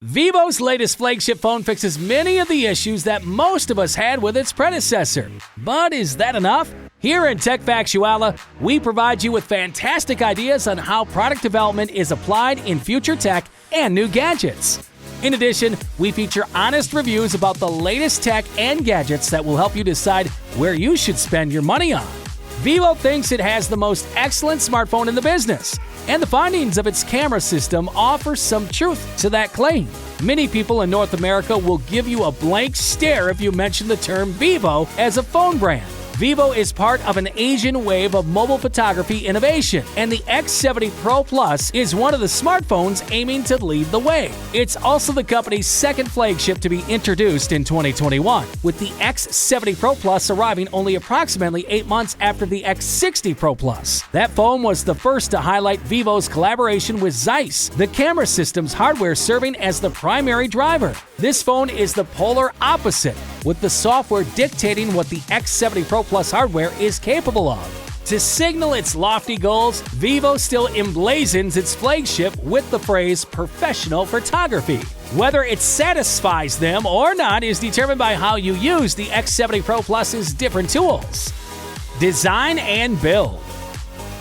VIVO's latest flagship phone fixes many of the issues that most of us had with its predecessor. But is that enough? Here in Tech Factuala, we provide you with fantastic ideas on how product development is applied in future tech and new gadgets. In addition, we feature honest reviews about the latest tech and gadgets that will help you decide where you should spend your money on. VIVO thinks it has the most excellent smartphone in the business, and the findings of its camera system offer some truth to that claim. Many people in North America will give you a blank stare if you mention the term VIVO as a phone brand. VIVO is part of an Asian wave of mobile photography innovation, and the X70 Pro Plus is one of the smartphones aiming to lead the way. It's also the company's second flagship to be introduced in 2021, with the X70 Pro Plus arriving only approximately 8 months after the X60 Pro Plus. That phone was the first to highlight VIVO's collaboration with Zeiss, the camera system's hardware serving as the primary driver. This phone is the polar opposite, with the software dictating what the X70 Pro Plus hardware is capable of. To signal its lofty goals, VIVO still emblazons its flagship with the phrase professional photography. Whether it satisfies them or not is determined by how you use the X70 Pro Plus's different tools. Design and build.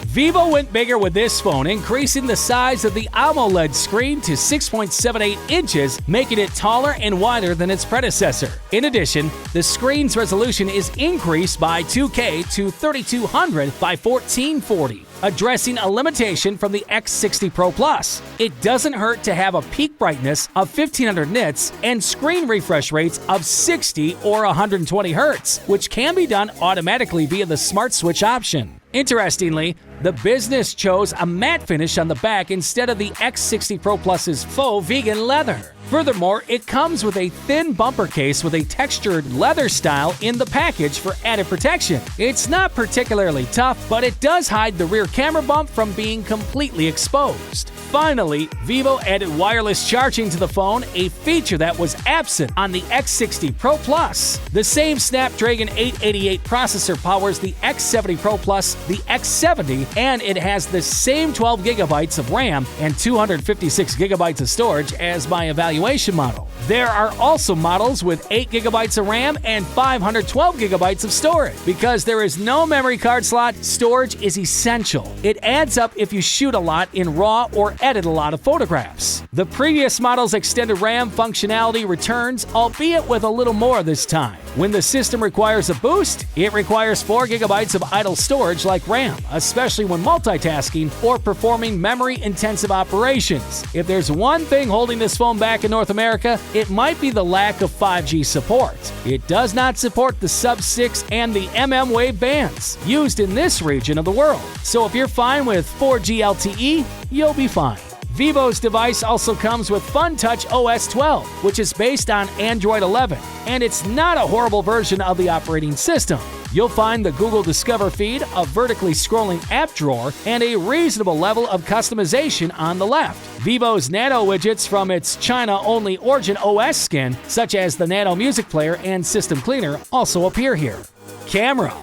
VIVO went bigger with this phone, increasing the size of the AMOLED screen to 6.78 inches, making it taller and wider than its predecessor. In addition, the screen's resolution is increased by 2K to 3200 by 1440, addressing a limitation from the X60 Pro Plus. It doesn't hurt to have a peak brightness of 1500 nits and screen refresh rates of 60 or 120 Hz, which can be done automatically via the Smart Switch option. Interestingly, the business chose a matte finish on the back instead of the X60 Pro Plus's faux vegan leather. Furthermore, it comes with a thin bumper case with a textured leather style in the package for added protection. It's not particularly tough, but it does hide the rear camera bump from being completely exposed. Finally, VIVO added wireless charging to the phone, a feature that was absent on the X60 Pro Plus. The same Snapdragon 888 processor powers the X70 Pro Plus, the X70, and it has the same 12 GB of RAM and 256 GB of storage as my evaluation model. There are also models with 8 GB of RAM and 512 GB of storage. Because there is no memory card slot, storage is essential. It adds up if you shoot a lot in RAW or edit a lot of photographs. The previous model's extended RAM functionality returns, albeit with a little more this time. When the system requires a boost, it requires 4 GB of idle storage like RAM, especially when multitasking or performing memory-intensive operations. If there's one thing holding this phone back in North America, it might be the lack of 5G support. It does not support the sub-6 and the MM-wave bands used in this region of the world. So if you're fine with 4G LTE, you'll be fine. VIVO's device also comes with FunTouch OS 12, which is based on Android 11, and it's not a horrible version of the operating system. You'll find the Google Discover feed, a vertically scrolling app drawer, and a reasonable level of customization on the left. VIVO's Nano widgets from its China-only Origin OS skin, such as the Nano Music Player and System Cleaner, also appear here. Camera.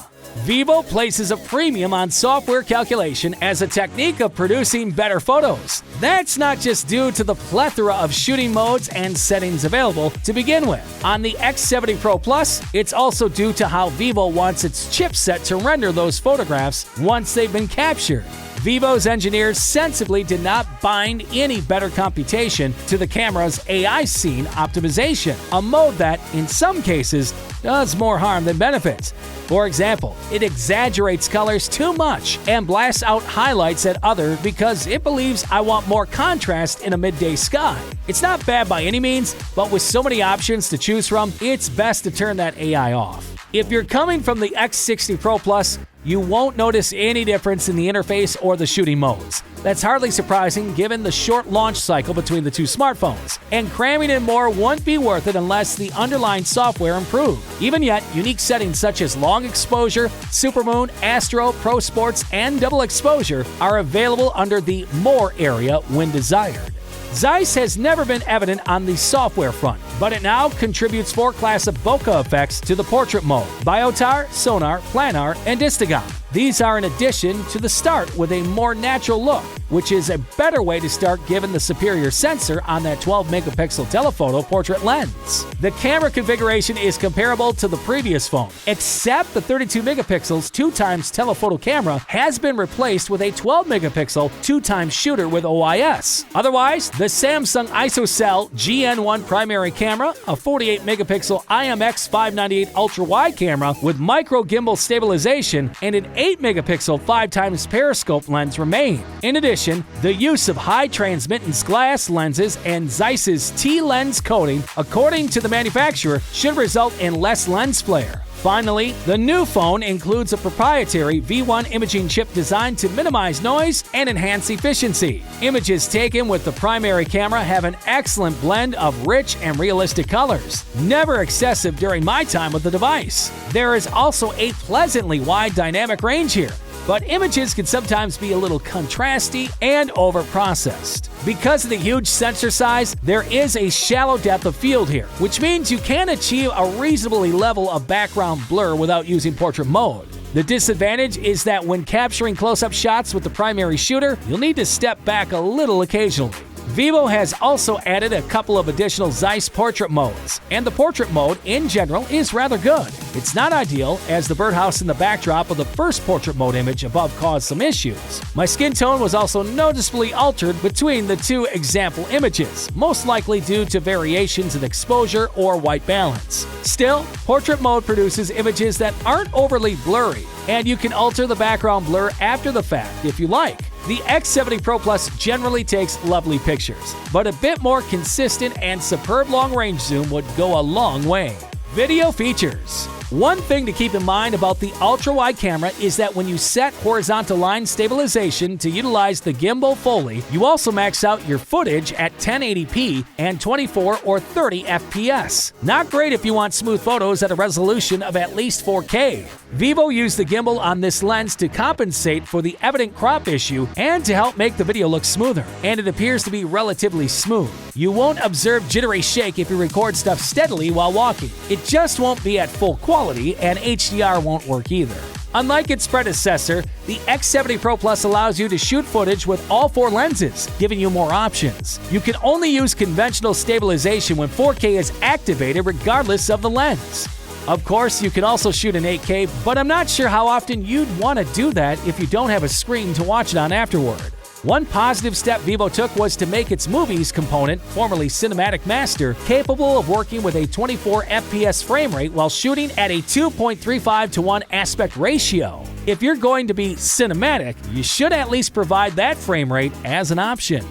VIVO places a premium on software calculation as a technique of producing better photos. That's not just due to the plethora of shooting modes and settings available to begin with. On the X70 Pro Plus, it's also due to how VIVO wants its chipset to render those photographs once they've been captured. VIVO's engineers sensibly did not bind any better computation to the camera's AI scene optimization, a mode that, in some cases, does more harm than benefits. For example, it exaggerates colors too much and blasts out highlights at others because it believes I want more contrast in a midday sky. It's not bad by any means, but with so many options to choose from, it's best to turn that AI off. If you're coming from the X60 Pro Plus, you won't notice any difference in the interface or the shooting modes. That's hardly surprising given the short launch cycle between the two smartphones, and cramming in more won't be worth it unless the underlying software improved. Even yet, unique settings such as long exposure, supermoon, astro, pro sports, and double exposure are available under the More area when desired. Zeiss has never been evident on the software front, but it now contributes 4 class of bokeh effects to the portrait mode: Biotar, Sonar, Planar, and Distagon. These are in addition to the start with a more natural look, which is a better way to start given the superior sensor on that 12-megapixel telephoto portrait lens. The camera configuration is comparable to the previous phone, except the 32 megapixels 2x telephoto camera has been replaced with a 12-megapixel 2x shooter with OIS. Otherwise, the Samsung ISOCELL GN1 primary camera, a 48-megapixel IMX 598 ultra-wide camera with micro gimbal stabilization, and an 8-megapixel 5x periscope lens remain. In addition, the use of high transmittance glass lenses and Zeiss's T-lens coating, according to the manufacturer, should result in less lens flare. Finally, the new phone includes a proprietary V1 imaging chip designed to minimize noise and enhance efficiency. Images taken with the primary camera have an excellent blend of rich and realistic colors, never excessive during my time with the device. There is also a pleasantly wide dynamic range here, but images can sometimes be a little contrasty and overprocessed. Because of the huge sensor size, there is a shallow depth of field here, which means you can achieve a reasonably level of background blur without using portrait mode. The disadvantage is that when capturing close-up shots with the primary shooter, you'll need to step back a little occasionally. VIVO has also added a couple of additional Zeiss portrait modes, and the portrait mode in general is rather good. It's not ideal, as the birdhouse in the backdrop of the first portrait mode image above caused some issues. My skin tone was also noticeably altered between the two example images, most likely due to variations in exposure or white balance. Still, portrait mode produces images that aren't overly blurry, and you can alter the background blur after the fact if you like. The X70 Pro Plus generally takes lovely pictures, but a bit more consistent and superb long-range zoom would go a long way. Video features. One thing to keep in mind about the ultra-wide camera is that when you set horizontal line stabilization to utilize the gimbal fully, you also max out your footage at 1080p and 24 or 30 FPS. Not great if you want smooth photos at a resolution of at least 4K. VIVO used the gimbal on this lens to compensate for the evident crop issue and to help make the video look smoother, and it appears to be relatively smooth. You won't observe jittery shake if you record stuff steadily while walking. It just won't be at full quality, and HDR won't work either. Unlike its predecessor, the X70 Pro Plus allows you to shoot footage with all 4 lenses, giving you more options. You can only use conventional stabilization when 4K is activated regardless of the lens. Of course, you can also shoot in 8K, but I'm not sure how often you'd want to do that if you don't have a screen to watch it on afterward. One positive step VIVO took was to make its Movies component, formerly Cinematic Master, capable of working with a 24 FPS frame rate while shooting at a 2.35:1 aspect ratio. If you're going to be cinematic, you should at least provide that frame rate as an option.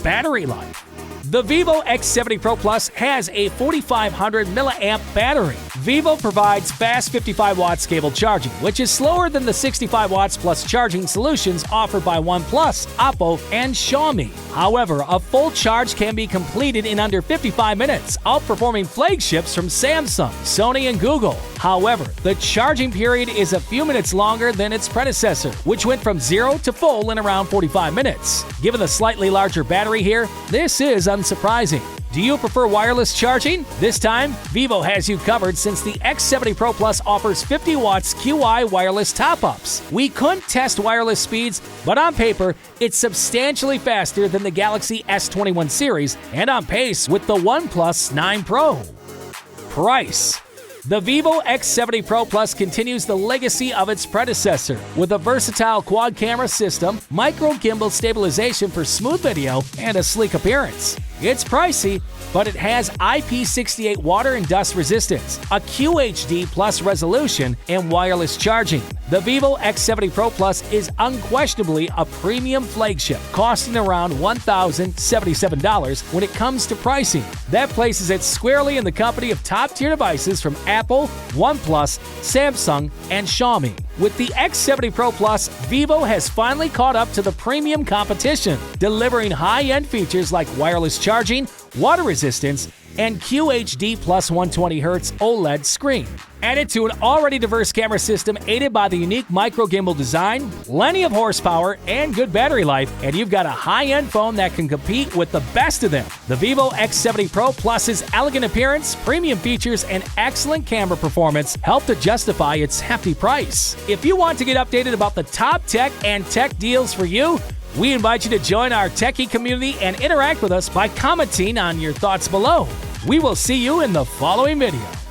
Battery life. The VIVO X70 Pro Plus has a 4500 milliamp battery. VIVO provides fast 55 watts cable charging, which is slower than the 65 watts plus charging solutions offered by OnePlus, Oppo, and Xiaomi. However, a full charge can be completed in under 55 minutes, outperforming flagships from Samsung, Sony, and Google. However, the charging period is a few minutes longer than its predecessor, which went from 0 to full in around 45 minutes. Given the slightly larger battery here, this is unsurprising. Do you prefer wireless charging? This time, VIVO has you covered since the X70 Pro Plus offers 50 watts QI wireless top-ups. We couldn't test wireless speeds, but on paper, it's substantially faster than the Galaxy S21 series and on pace with the OnePlus 9 Pro. Price. The VIVO X70 Pro Plus continues the legacy of its predecessor with a versatile quad-camera system, micro-gimbal stabilization for smooth video, and a sleek appearance. It's pricey, but it has IP68 water and dust resistance, a QHD plus resolution, and wireless charging. The VIVO X70 Pro Plus is unquestionably a premium flagship, costing around $1,077 when it comes to pricing. That places it squarely in the company of top-tier devices from Apple, OnePlus, Samsung, and Xiaomi. With the X70 Pro Plus, VIVO has finally caught up to the premium competition, delivering high-end features like wireless charging, water resistance, and QHD plus 120Hz OLED screen. Added to an already diverse camera system aided by the unique micro gimbal design, plenty of horsepower, and good battery life, and you've got a high-end phone that can compete with the best of them. The VIVO X70 Pro Plus's elegant appearance, premium features, and excellent camera performance help to justify its hefty price. If you want to get updated about the top tech and tech deals for you, we invite you to join our techie community and interact with us by commenting on your thoughts below. We will see you in the following video.